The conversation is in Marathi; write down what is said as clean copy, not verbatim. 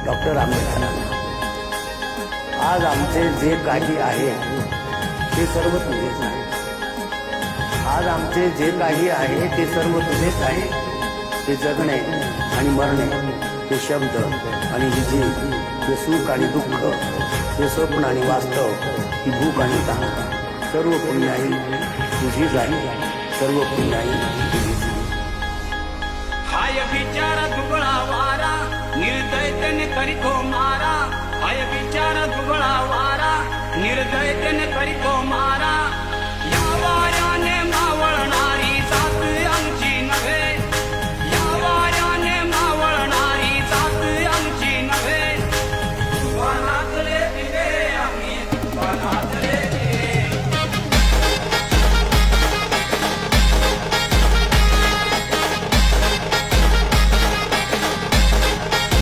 डॉक्टर आंबेडकरांना, आज आमचे जे काही आहे ते सर्व तुझेच आहे. आज आमचे जे काही आहे ते सर्व तुझेच आहे. ते जगणे आणि मरणे, ते शब्द आणि ही जे सुख आणि दुःख, ते स्वप्न आणि वास्तव, ही भूक आणि तहान, सर्व पुण्याई तुझीच आहे. सर्व पुण्याई तुझीच. हाय विचार दुबळा वारा निर्दयतेने करीतो मारा.